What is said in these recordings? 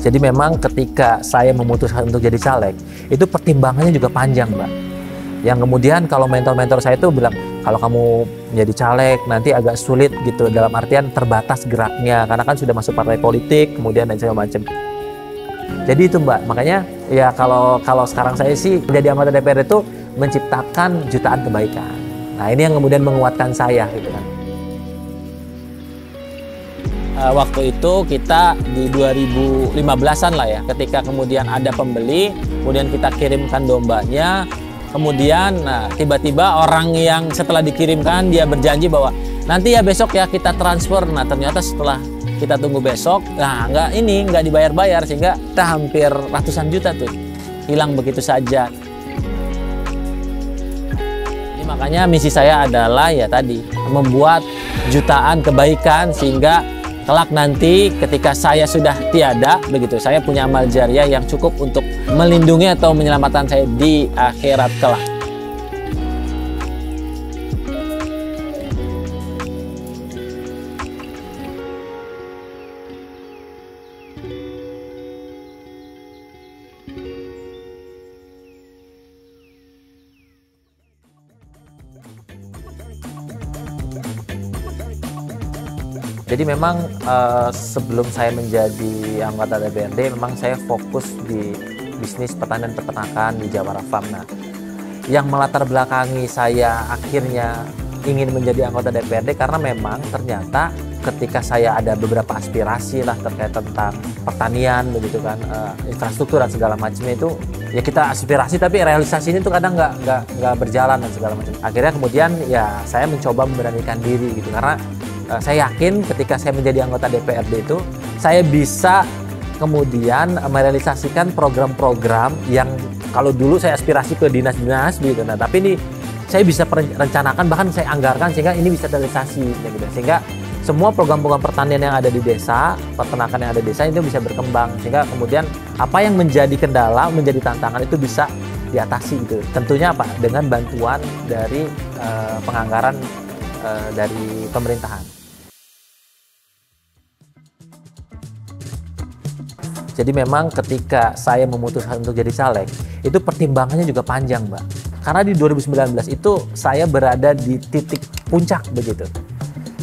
Jadi memang ketika saya memutuskan untuk jadi caleg, itu pertimbangannya juga panjang, Mbak. Yang kemudian kalau mentor-mentor saya itu bilang, kalau kamu menjadi caleg nanti agak sulit gitu, dalam artian terbatas geraknya, karena kan sudah masuk partai politik, kemudian dan segala macam. Jadi itu, Mbak, makanya ya kalau sekarang saya sih menjadi anggota DPR itu menciptakan jutaan kebaikan. Nah ini yang kemudian menguatkan saya gitu kan. Waktu itu kita di 2015-an lah ya, ketika kemudian ada pembeli, kemudian kita kirimkan dombanya, kemudian tiba-tiba orang yang setelah dikirimkan dia berjanji bahwa nanti ya besok ya kita transfer. Nah ternyata setelah kita tunggu besok, nggak dibayar-bayar, sehingga kita hampir ratusan juta tuh hilang begitu saja. Jadi makanya misi saya adalah ya tadi, membuat jutaan kebaikan sehingga kelak nanti ketika saya sudah tiada begitu, saya punya amal jariah yang cukup untuk melindungi atau menyelamatkan saya di akhirat kelak. Jadi memang sebelum saya menjadi anggota DPRD, memang saya fokus di bisnis pertanian peternakan di Jawara Farm. Nah, yang melatar belakangi saya akhirnya ingin menjadi anggota DPRD karena memang ternyata ketika saya ada beberapa aspirasi lah terkait tentang pertanian begitu kan, infrastruktur dan segala macamnya itu ya kita aspirasi tapi realisasi ini tuh kadang nggak berjalan dan segala macam. Akhirnya kemudian ya saya mencoba memberanikan diri gitu karena saya yakin ketika saya menjadi anggota DPRD itu saya bisa kemudian merealisasikan program-program yang kalau dulu saya aspirasi ke dinas-dinas gitu. Nah, tapi ini saya bisa rencanakan, bahkan saya anggarkan sehingga ini bisa realisasi gitu. Sehingga semua program-program pertanian yang ada di desa, peternakan yang ada di desa itu bisa berkembang sehingga kemudian apa yang menjadi kendala, menjadi tantangan itu bisa diatasi gitu. Tentunya apa? Dengan bantuan dari penganggaran dari pemerintahan. Jadi memang ketika saya memutuskan untuk jadi caleg, itu pertimbangannya juga panjang, Mbak. Karena di 2019 itu saya berada di titik puncak begitu.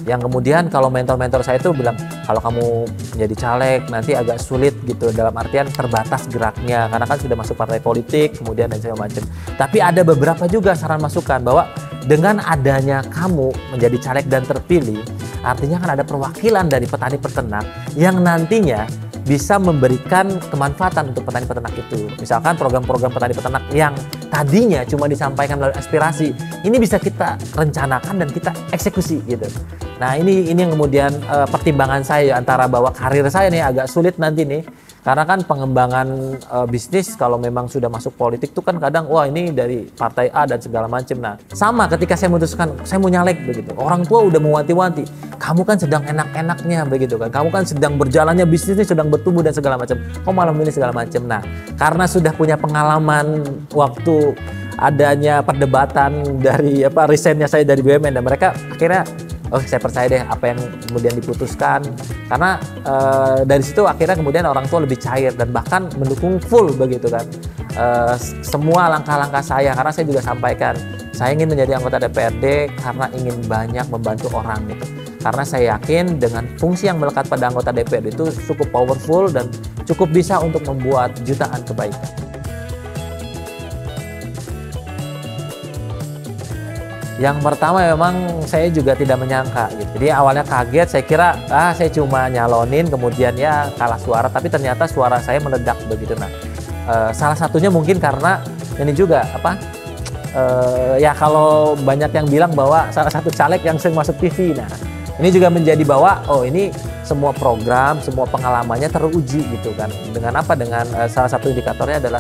Yang kemudian kalau mentor-mentor saya itu bilang, kalau kamu menjadi caleg nanti agak sulit gitu, dalam artian terbatas geraknya, karena kan sudah masuk partai politik, kemudian dan segala macam. Tapi ada beberapa juga saran masukan bahwa dengan adanya kamu menjadi caleg dan terpilih, artinya kan ada perwakilan dari petani peternak yang nantinya bisa memberikan kemanfaatan untuk petani peternak itu. Misalkan program-program petani peternak yang tadinya cuma disampaikan melalui aspirasi, ini bisa kita rencanakan dan kita eksekusi gitu. Nah ini yang kemudian pertimbangan saya antara bahwa karir saya nih agak sulit nanti nih. Karena kan pengembangan bisnis kalau memang sudah masuk politik tuh kan kadang wah ini dari partai A dan segala macam. Nah sama ketika saya memutuskan saya mau nyalek begitu, orang tua udah mewanti-wanti, kamu kan sedang enak-enaknya begitu kan, kamu kan sedang berjalannya bisnisnya sedang bertumbuh dan segala macam, kok malah milih segala macam. Nah karena sudah punya pengalaman waktu adanya perdebatan dari risetnya saya dari BUMN, dan mereka akhirnya saya percaya deh apa yang kemudian diputuskan, karena dari situ akhirnya kemudian orang tua lebih cair dan bahkan mendukung full begitu kan semua langkah-langkah saya, karena saya juga sampaikan saya ingin menjadi anggota DPRD karena ingin banyak membantu orang gitu, karena saya yakin dengan fungsi yang melekat pada anggota DPRD itu cukup powerful dan cukup bisa untuk membuat jutaan kebaikan. Yang pertama memang saya juga tidak menyangka gitu. Jadi awalnya kaget, saya kira saya cuma nyalonin kemudian ya kalah suara, tapi ternyata suara saya meledak begitu. Nah salah satunya mungkin karena ini juga ya kalau banyak yang bilang bahwa salah satu caleg yang sering masuk TV. Nah ini juga menjadi bahwa ini semua program, semua pengalamannya teruji gitu kan. Dengan apa? Dengan salah satu indikatornya adalah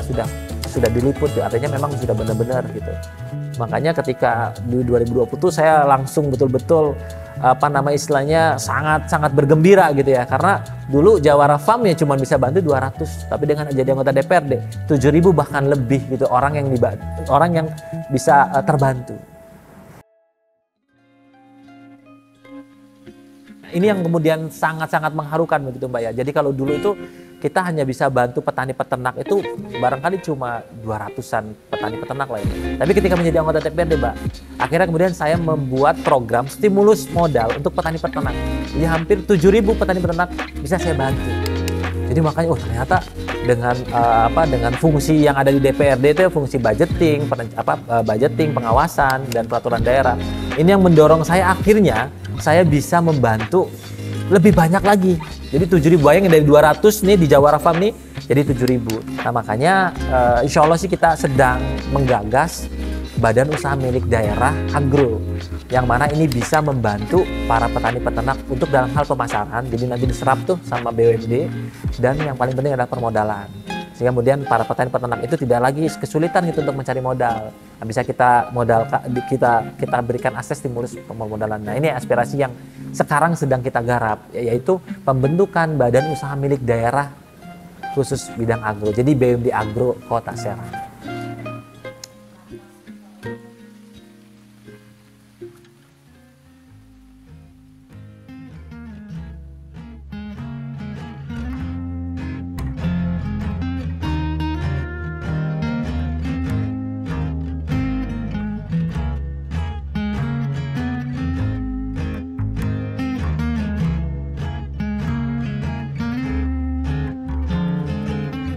sudah diliput, artinya memang sudah benar-benar gitu. Makanya ketika di 2020 saya langsung betul-betul istilahnya sangat bergembira gitu ya, karena dulu Jawara Farm ya cuma bisa bantu 200, tapi dengan jadi anggota DPRD 7.000 bahkan lebih gitu orang yang bisa terbantu. Ini yang kemudian sangat-sangat mengharukan begitu Mbak ya. Jadi kalau dulu itu kita hanya bisa bantu petani peternak itu barangkali cuma 200-an petani peternak lah ini. Tapi ketika menjadi anggota DPRD, Mbak, akhirnya kemudian saya membuat program stimulus modal untuk petani peternak. Jadi hampir 7.000 petani peternak bisa saya bantu. Jadi makanya ternyata dengan fungsi yang ada di DPRD itu fungsi budgeting, budgeting, pengawasan dan peraturan daerah. Ini yang mendorong saya akhirnya saya bisa membantu lebih banyak lagi. Jadi 7.000, bayangin dari 200 nih di Jawara Farm nih jadi 7.000. Nah makanya insya Allah sih kita sedang menggagas badan usaha milik daerah agro, yang mana ini bisa membantu para petani peternak untuk dalam hal pemasaran. Jadi nanti diserap tuh sama BUMD, dan yang paling penting adalah permodalan. Sehingga kemudian para petani peternak itu tidak lagi kesulitan gitu untuk mencari modal. Nah, bisa kita berikan akses stimulus pemodalan. Nah ini aspirasi yang sekarang sedang kita garap, yaitu pembentukan badan usaha milik daerah khusus bidang agro. Jadi BUMD Agro Kota Serang.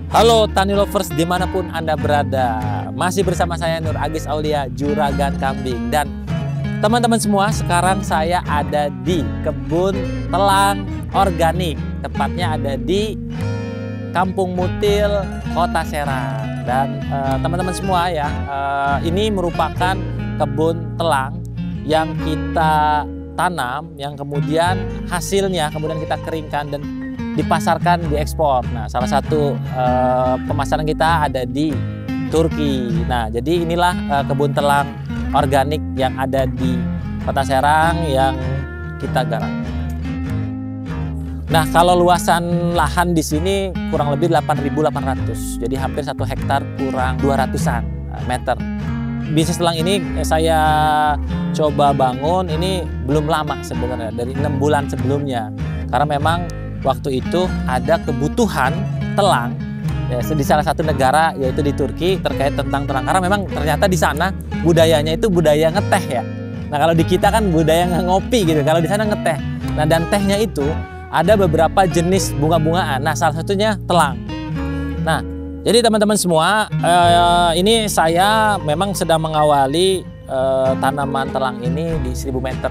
Halo Tani Lovers dimanapun Anda berada, masih bersama saya Nur Agis Aulia, Juragan Kambing. Dan teman-teman semua, sekarang saya ada di kebun telang organik, tepatnya ada di Kampung Mutil, Kota Serang. Dan teman-teman semua ya, ini merupakan kebun telang yang kita tanam, yang kemudian hasilnya kemudian kita keringkan dan dipasarkan, diekspor. Nah, salah satu pemasaran kita ada di Turki. Nah, jadi inilah kebun telang organik yang ada di Kota Serang yang kita garap. Nah, kalau luasan lahan di sini kurang lebih 8.800. Jadi hampir 1 hektar kurang 200-an meter. Bisnis telang ini saya coba bangun ini belum lama sebenarnya, dari 6 bulan sebelumnya. Karena memang waktu itu ada kebutuhan telang ya, di salah satu negara, yaitu di Turki, terkait tentang telang. Karena memang ternyata di sana budayanya itu budaya ngeteh ya. Nah kalau di kita kan budaya ngopi gitu, kalau di sana ngeteh. Nah dan tehnya itu ada beberapa jenis bunga-bungaan. Nah salah satunya telang. Nah jadi teman-teman semua, ini saya memang sedang mengawali tanaman telang ini di 1.000 meter.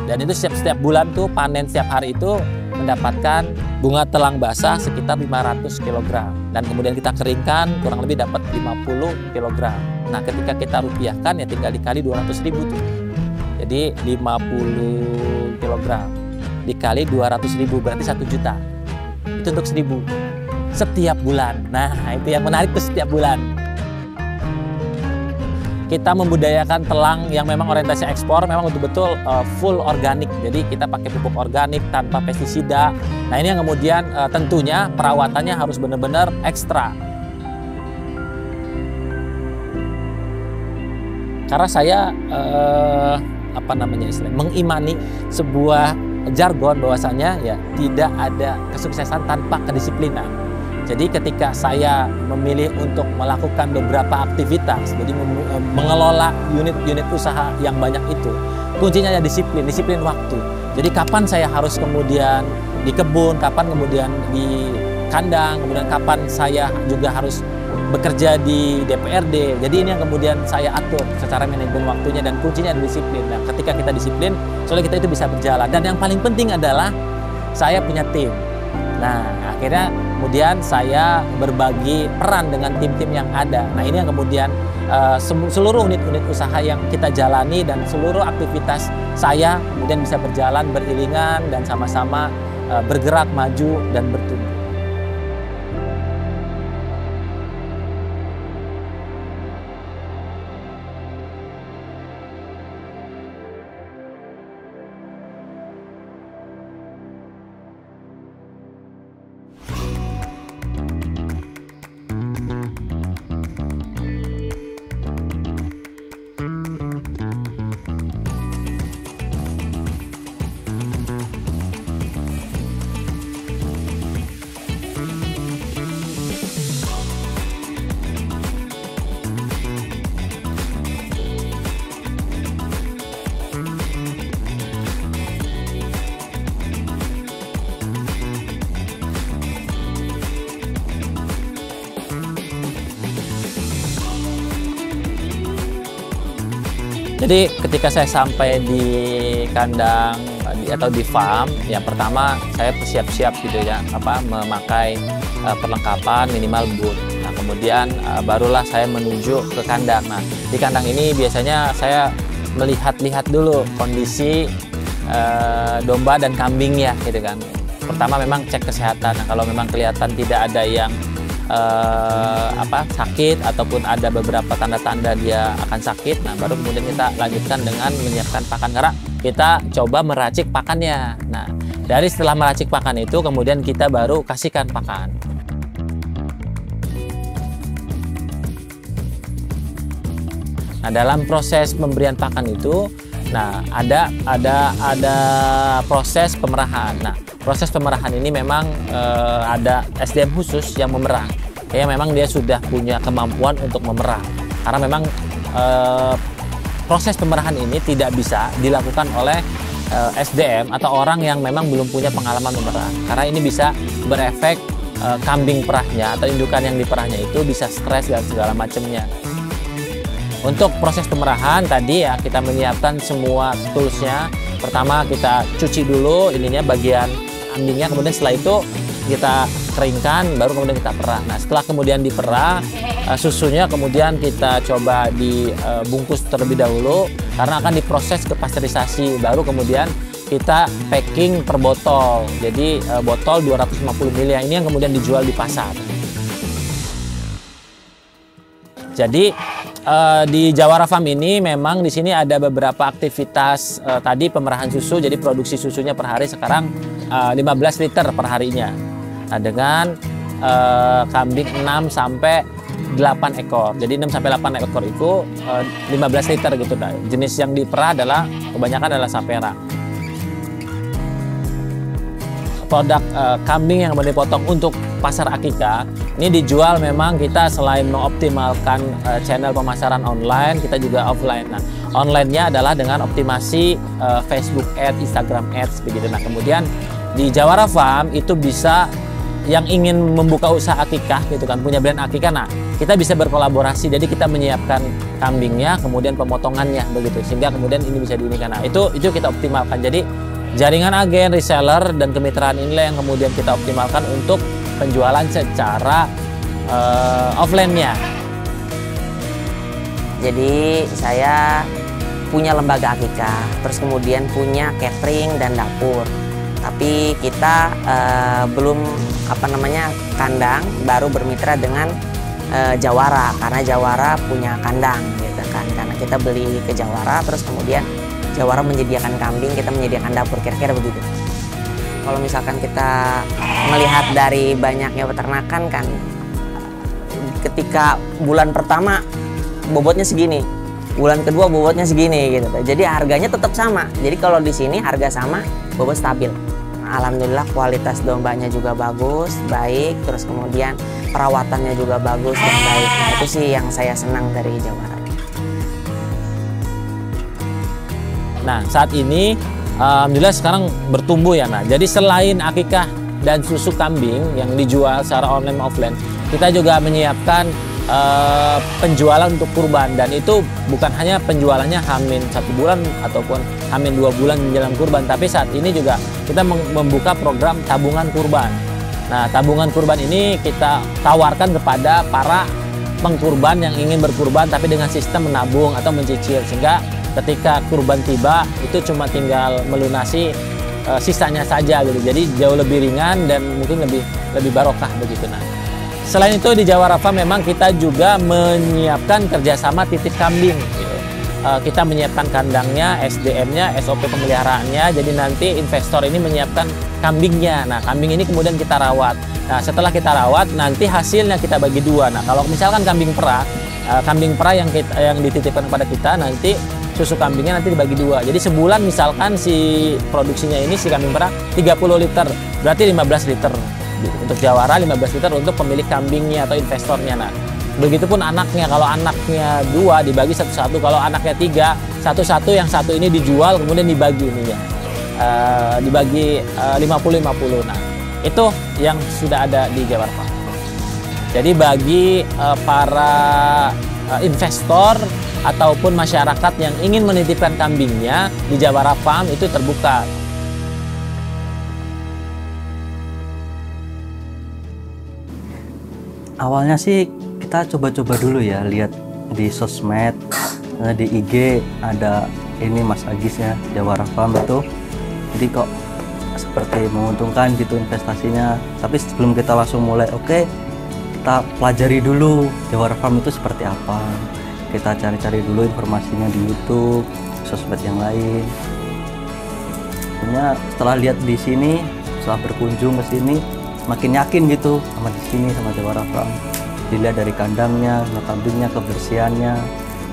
Dan itu setiap bulan tuh panen, setiap hari itu mendapatkan bunga telang basah sekitar 500 kg. Dan kemudian kita keringkan, kurang lebih dapat 50 kg. Nah ketika kita rupiahkan ya tinggal dikali 200.000 tuh. Jadi 50 kg dikali 200.000 berarti 1 juta. Itu untuk 1.000 setiap bulan. Nah itu yang menarik tuh, setiap bulan kita membudayakan telang yang memang orientasi ekspor, memang betul-betul full organik. Jadi kita pakai pupuk organik tanpa pestisida. Nah ini yang kemudian tentunya perawatannya harus benar-benar ekstra. Karena saya mengimani sebuah jargon bahwasanya ya tidak ada kesuksesan tanpa kedisiplinan. Jadi ketika saya memilih untuk melakukan beberapa aktivitas, jadi mengelola unit-unit usaha yang banyak itu, kuncinya ada disiplin waktu. Jadi kapan saya harus kemudian di kebun, kapan kemudian di kandang, kemudian kapan saya juga harus bekerja di DPRD. Jadi ini yang kemudian saya atur secara manajemen waktunya, dan kuncinya ada disiplin. Nah ketika kita disiplin, soalnya kita itu bisa berjalan. Dan yang paling penting adalah saya punya tim. Nah akhirnya kemudian saya berbagi peran dengan tim-tim yang ada. Nah ini yang kemudian seluruh unit-unit usaha yang kita jalani dan seluruh aktivitas saya kemudian bisa berjalan beriringan dan sama-sama bergerak maju dan bertumbuh. Jadi ketika saya sampai di kandang atau di farm, yang pertama saya siap-siap gitu ya, memakai perlengkapan minimal boot. Nah kemudian barulah saya menuju ke kandang. Nah di kandang ini biasanya saya melihat-lihat dulu kondisi domba dan kambingnya gitu kan. Pertama memang cek kesehatan. Nah kalau memang kelihatan tidak ada yang sakit ataupun ada beberapa tanda-tanda dia akan sakit, nah baru kemudian kita lanjutkan dengan menyiapkan pakan, karena kita coba meracik pakannya. Nah dari setelah meracik pakan itu kemudian kita baru kasihkan pakan. Nah dalam proses pemberian pakan itu, nah ada proses pemerahan. Nah proses pemerahan ini memang ada SDM khusus yang memerah. Ya memang dia sudah punya kemampuan untuk memerah. Karena memang proses pemerahan ini tidak bisa dilakukan oleh SDM atau orang yang memang belum punya pengalaman memerah. Karena ini bisa berefek kambing perahnya atau indukan yang diperahnya itu bisa stres dan segala macamnya. Untuk proses pemerahan tadi ya kita menyiapkan semua toolsnya. Pertama kita cuci dulu ininya bagian kambingnya, kemudian setelah itu kita keringkan, baru kemudian kita perah. Nah setelah kemudian diperah, susunya kemudian kita coba dibungkus terlebih dahulu karena akan diproses ke pasteurisasi, baru kemudian kita packing per botol. Jadi botol 250 ml ini yang kemudian dijual di pasar. Jadi di Jawara Farm ini memang di sini ada beberapa aktivitas tadi pemerahan susu. Jadi produksi susunya per hari sekarang 15 liter per harinya. Nah, dengan kambing 6 sampai 8 ekor. Jadi 6 sampai 8 ekor itu 15 liter gitu. Nah, jenis yang diperah adalah kebanyakan adalah sapera. Produk kambing yang dipotong untuk pasar akikah ini dijual, memang kita selain mengoptimalkan channel pemasaran online, kita juga offline. Nah, online-nya adalah dengan optimasi Facebook Ads, Instagram Ads begitu. Nah, kemudian di Jawara Farm itu bisa yang ingin membuka usaha akikah gitu kan, punya brand akikah. Nah, kita bisa berkolaborasi. Jadi kita menyiapkan kambingnya, kemudian pemotongannya begitu, sehingga kemudian ini bisa diunikan. Nah, itu kita optimalkan. Jadi jaringan agen, reseller, dan kemitraan inilah yang kemudian kita optimalkan untuk penjualan secara offline-nya. Jadi saya punya lembaga akikah, terus kemudian punya catering dan dapur. Tapi kita belum kandang, baru bermitra dengan Jawara, karena Jawara punya kandang gitu kan. Karena kita beli ke Jawara, terus kemudian Jawara menyediakan kambing, kita menyediakan dapur, kira-kira begitu. Kalau misalkan kita melihat dari banyaknya peternakan kan, ketika bulan pertama bobotnya segini, bulan kedua bobotnya segini gitu. Jadi harganya tetap sama. Jadi kalau di sini harga sama, bobot stabil. Nah, alhamdulillah kualitas dombanya juga bagus, baik, terus kemudian perawatannya juga bagus dan baik. Nah, itu sih yang saya senang dari Jawara. Nah, saat ini alhamdulillah sekarang bertumbuh ya. Nah, jadi selain akikah dan susu kambing yang dijual secara online offline, kita juga menyiapkan penjualan untuk kurban, dan itu bukan hanya penjualannya H-1 bulan ataupun H-2 bulan menjelang kurban, tapi saat ini juga kita membuka program tabungan kurban. Nah, tabungan kurban ini kita tawarkan kepada para pengkurban yang ingin berkurban tapi dengan sistem menabung atau mencicil, sehingga ketika kurban tiba itu cuma tinggal melunasi sisanya saja gitu. Jadi jauh lebih ringan dan mungkin lebih barokah begitu. Nah, selain itu di Jawara Farm memang kita juga menyiapkan kerjasama titip kambing gitu. Kita menyiapkan kandangnya, SDM-nya, SOP pemeliharaannya. Jadi nanti investor ini menyiapkan kambingnya. Nah, kambing ini kemudian kita rawat. Nah, setelah kita rawat nanti hasilnya kita bagi dua. Nah, kalau misalkan kambing perah yang dititipkan kepada kita, nanti susu kambingnya nanti dibagi dua. Jadi sebulan misalkan si produksinya ini, si kambing perah 30 liter, berarti 15 liter untuk Jawara, 15 liter untuk pemilik kambingnya atau investornya. Nah, begitupun anaknya, kalau anaknya 2 dibagi satu-satu, kalau anaknya 3 satu-satu, yang satu ini dijual kemudian dibagi ini ya, dibagi 50-50. Nah, itu yang sudah ada di Jawara Farm. Jadi bagi para investor ataupun masyarakat yang ingin menitipkan kambingnya di Jawara Farm itu terbuka. Awalnya sih kita coba-coba dulu ya, lihat di sosmed, di IG ada ini Mas Agis ya, Jawara Farm itu. Jadi kok seperti menguntungkan gitu investasinya. Tapi sebelum kita langsung mulai, oke, kita pelajari dulu Jawara Farm itu seperti apa. Kita cari-cari dulu informasinya di YouTube, sosmed yang lain. Sebenarnya setelah lihat di sini, setelah berkunjung ke sini, makin yakin gitu sama di sini sama Jawara Farm. Dilihat dari kandangnya, kambingnya, kebersihannya,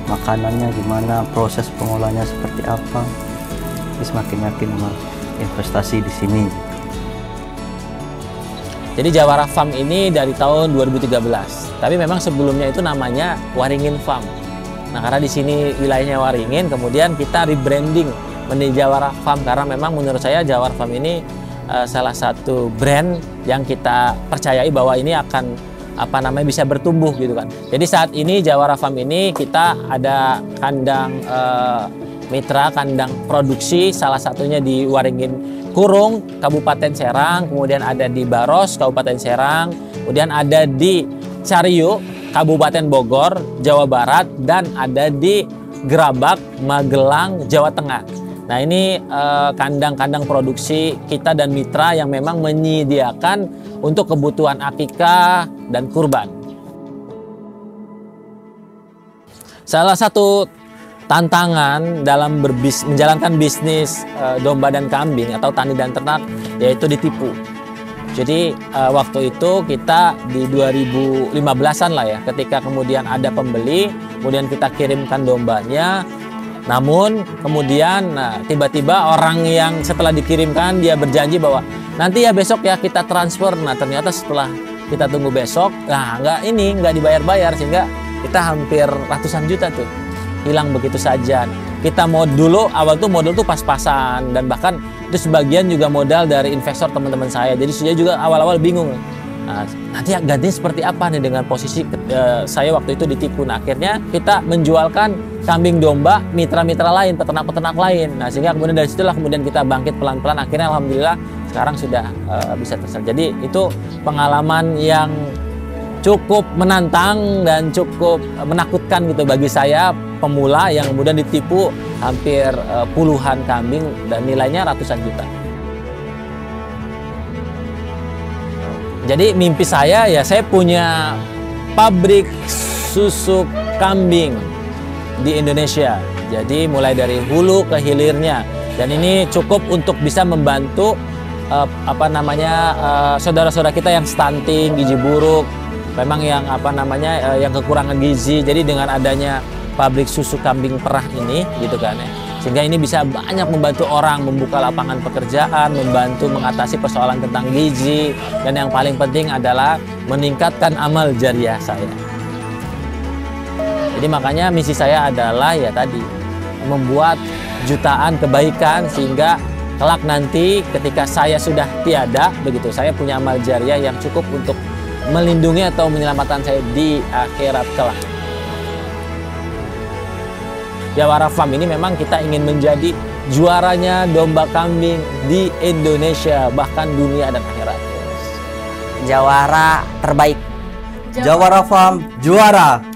makanannya gimana, proses pengolahannya seperti apa. Jadi semakin yakin sama investasi di sini. Jadi Jawara Farm ini dari tahun 2013. Tapi memang sebelumnya itu namanya Waringin Farm. Nah, karena di sini wilayahnya Waringin, kemudian kita rebranding menjadi Jawara Farm karena memang menurut saya Jawara Farm ini salah satu brand yang kita percayai bahwa ini akan bisa bertumbuh gitu kan. Jadi saat ini Jawara Farm ini kita ada kandang mitra, kandang produksi, salah satunya di Waringin Kurung, Kabupaten Serang, kemudian ada di Baros, Kabupaten Serang, kemudian ada di Cariu, Kabupaten Bogor, Jawa Barat, dan ada di Gerabak, Magelang, Jawa Tengah. Nah, ini kandang-kandang produksi kita dan mitra yang memang menyediakan untuk kebutuhan akikah dan kurban. Salah satu tantangan dalam menjalankan bisnis domba dan kambing atau tani dan ternak yaitu ditipu. Jadi waktu itu kita di 2015-an lah ya, ketika kemudian ada pembeli, kemudian kita kirimkan dombanya. Namun kemudian tiba-tiba orang yang setelah dikirimkan dia berjanji bahwa nanti ya besok ya kita transfer. Nah, ternyata setelah kita tunggu besok, nggak dibayar-bayar, sehingga kita hampir ratusan juta tuh hilang begitu saja. Kita awal tuh modal tuh pas-pasan, dan bahkan itu sebagian juga modal dari investor teman-teman saya. Jadi saya juga awal-awal bingung. Nah, nanti gantinya seperti apa nih dengan posisi saya waktu itu ditipu. Nah, akhirnya kita menjualkan kambing domba mitra-mitra lain, peternak-peternak lain. Nah, sehingga kemudian dari situlah kemudian kita bangkit pelan-pelan. Akhirnya alhamdulillah sekarang sudah bisa terselesai. Jadi itu pengalaman yang cukup menantang dan cukup menakutkan gitu bagi saya pemula yang kemudian ditipu hampir puluhan kambing dan nilainya ratusan juta. Jadi mimpi saya ya saya punya pabrik susu kambing di Indonesia. Jadi mulai dari hulu ke hilirnya, dan ini cukup untuk bisa membantu saudara-saudara kita yang stunting, gizi buruk, memang yang yang kekurangan gizi. Jadi dengan adanya pabrik susu kambing perah ini gitu kan ya, sehingga ini bisa banyak membantu orang, membuka lapangan pekerjaan, membantu mengatasi persoalan tentang gizi, dan yang paling penting adalah meningkatkan amal jariah saya. Jadi makanya misi saya adalah ya tadi, membuat jutaan kebaikan sehingga kelak nanti ketika saya sudah tiada begitu, saya punya amal jariah yang cukup untuk melindungi atau menyelamatkan saya di akhirat kelak. Jawara Farm ini memang kita ingin menjadi juaranya domba kambing di Indonesia, bahkan dunia dan akhirat. Jawara terbaik. Jawara Farm juara.